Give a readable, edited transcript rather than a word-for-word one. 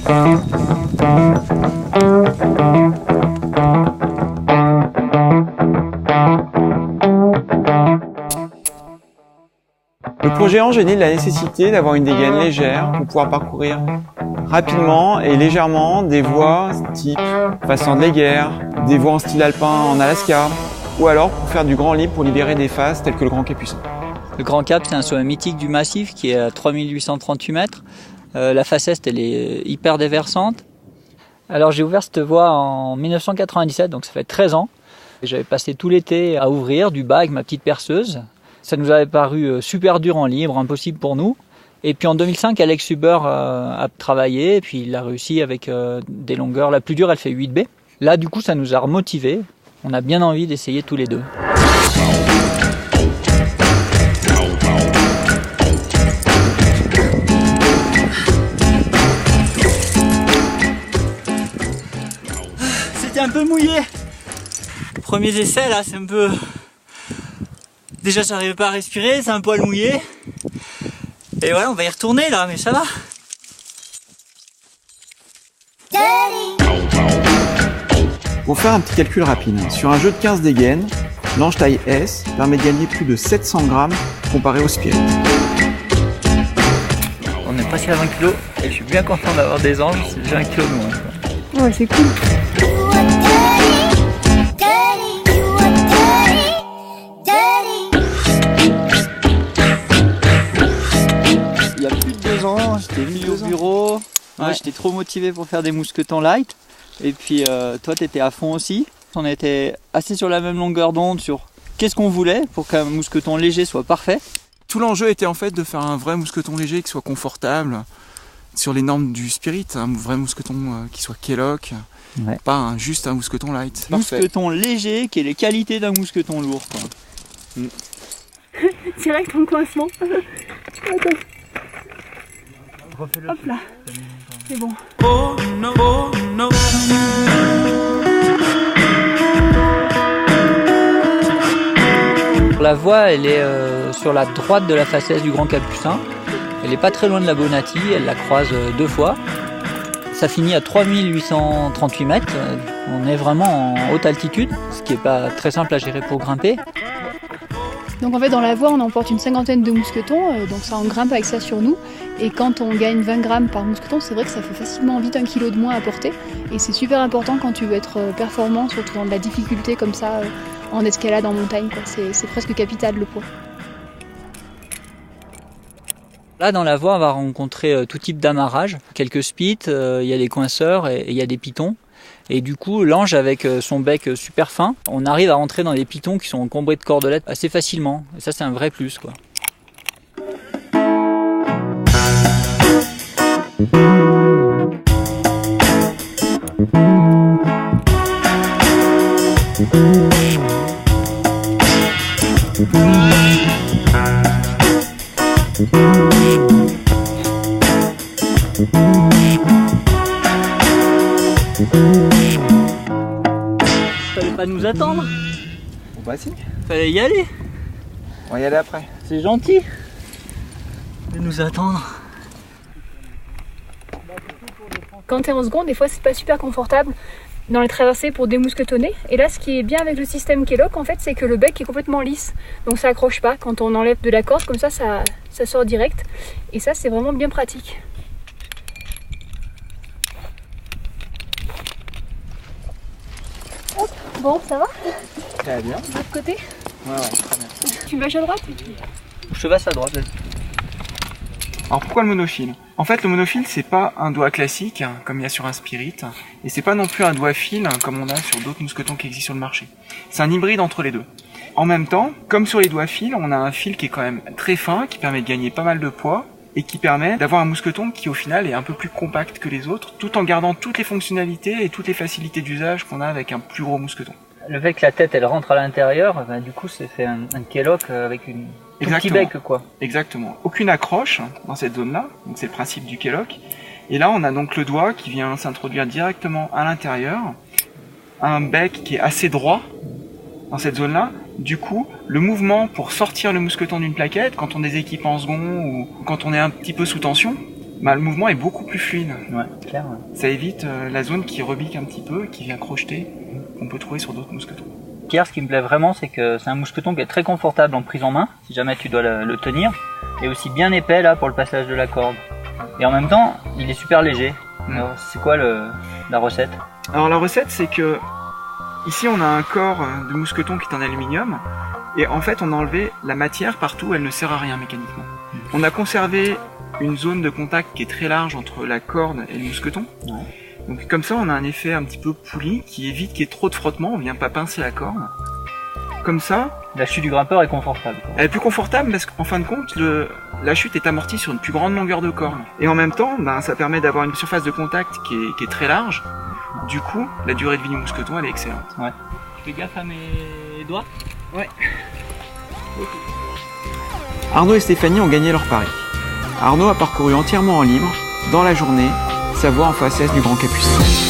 Le projet engénie la nécessité d'avoir une dégaine légère pour pouvoir parcourir rapidement et légèrement des voies type façon de guerre, des voies en style alpin en Alaska, ou alors pour faire du grand libre pour libérer des phases telles que le Grand Capucin. Le Grand Cap, c'est un sommet mythique du massif qui est à 3838 mètres. La face est, elle est hyper déversante. Alors j'ai ouvert cette voie en 1997, donc ça fait 13 ans. J'avais passé tout l'été à ouvrir du bas avec ma petite perceuse. Ça nous avait paru super dur en libre, impossible pour nous. Et puis en 2005, Alex Huber a travaillé et puis il a réussi avec des longueurs. La plus dure, elle fait 8B. Là, du coup, ça nous a remotivés. On a bien envie d'essayer tous les deux. C'était un peu mouillé. Les premiers essais, là, c'est un peu... Déjà, j'arrivais pas à respirer, c'est un poil mouillé. Et voilà, on va y retourner là, mais ça va. Pour faire un petit calcul rapide, sur un jeu de 15 dégaines, l'ange taille S permet de gagner plus de 700 grammes comparé au spirit. On est passé à 20 kg et je suis bien content d'avoir des anges, c'est déjà 1 kg de moins, quoi. Ouais, c'est cool. Il y a plus de 2 ans, j'étais venu au bureau. Ouais. J'étais trop motivé pour faire des mousquetons light. Et puis toi, t'étais à fond aussi. On était assez sur la même longueur d'onde sur qu'est-ce qu'on voulait pour qu'un mousqueton léger soit parfait. Tout l'enjeu était en fait de faire un vrai mousqueton léger qui soit confortable sur les normes du spirit, un vrai mousqueton qui soit Kellogg, ouais. Pas juste un mousqueton light. Mousqueton léger qui ait les qualités d'un mousqueton lourd, quoi. Direct en coincement. Refais-le. Hop là, c'est bon. Oh, no, oh, no. La voie, elle est sur la droite de la façade du Grand Capucin. Elle n'est pas très loin de la Bonati, elle la croise 2 fois. Ça finit à 3838 mètres. On est vraiment en haute altitude, ce qui n'est pas très simple à gérer pour grimper. Donc en fait dans la voie on emporte une 50aine de mousquetons, donc ça on grimpe avec ça sur nous. Et quand on gagne 20 grammes par mousqueton, c'est vrai que ça fait facilement vite 1 kg de moins à porter. Et c'est super important quand tu veux être performant, surtout dans de la difficulté comme ça, en escalade, en montagne, quoi. C'est presque capital le poids. Là dans la voie on va rencontrer tout type d'amarrage, quelques spits, il y a des coinceurs et il y a des pitons. Et du coup, l'ange avec son bec super fin, on arrive à rentrer dans des pitons qui sont encombrés de cordelettes assez facilement. Et ça, c'est un vrai plus, quoi. Fallait pas nous attendre. Bon bah si, Fallait y aller. on va y aller après. C'est gentil de nous attendre. Quand t'es en seconde, des fois c'est pas super confortable dans les traversées pour démousquetonner. Et là, ce qui est bien avec le système Kellogg, en fait, c'est que le bec est complètement lisse. Donc ça accroche pas. Quand on enlève de la corde, comme ça sort direct. Et ça, c'est vraiment bien pratique. Hop, bon, ça va? Très bien. De l'autre côté? Ouais, très bien. Tu me lâches à droite? Je te passe à droite. Alors pourquoi le monofil? En fait, le monofil, c'est pas un doigt classique, comme il y a sur un spirit, et c'est pas non plus un doigt fil, comme on a sur d'autres mousquetons qui existent sur le marché. C'est un hybride entre les deux. En même temps, comme sur les doigts fils, on a un fil qui est quand même très fin, qui permet de gagner pas mal de poids, et qui permet d'avoir un mousqueton qui, au final, est un peu plus compact que les autres, tout en gardant toutes les fonctionnalités et toutes les facilités d'usage qu'on a avec un plus gros mousqueton. Le fait que la tête, elle rentre à l'intérieur, ben, du coup, c'est fait un Kellogg avec une... Tout petit bec, quoi. Exactement. Aucune accroche dans cette zone-là, donc c'est le principe du Kellogg. Et là, on a donc le doigt qui vient s'introduire directement à l'intérieur, un bec qui est assez droit dans cette zone-là. Du coup, le mouvement pour sortir le mousqueton d'une plaquette, quand on est équipé en second ou quand on est un petit peu sous tension, le mouvement est beaucoup plus fluide. Ouais, clair. Ça évite la zone qui rebique un petit peu, qui vient crocheter, qu'on peut trouver sur d'autres mousquetons. Pierre, ce qui me plaît vraiment, c'est que c'est un mousqueton qui est très confortable en prise en main, si jamais tu dois le tenir, et aussi bien épais là pour le passage de la corde. Et en même temps, il est super léger. Alors, c'est quoi la recette? Alors la recette, c'est que ici on a un corps de mousqueton qui est en aluminium, et en fait on a enlevé la matière partout, elle ne sert à rien mécaniquement. On a conservé une zone de contact qui est très large entre la corde et le mousqueton. Ouais. Donc comme ça on a un effet un petit peu poulie qui évite qu'il y ait trop de frottement, on vient pas pincer la corde. Comme ça, La chute du grimpeur est confortable, quoi. elle est plus confortable parce qu'en fin de compte, la chute est amortie sur une plus grande longueur de corde. Et en même temps, ça permet d'avoir une surface de contact qui est très large. Du coup, la durée de vie du mousqueton, elle est excellente. Ouais. Tu fais gaffe à mes doigts? Ouais. Arnaud et Stéphanie ont gagné leur pari. Arnaud a parcouru entièrement en libre, dans la journée, sa voie en face est du Grand Capucin.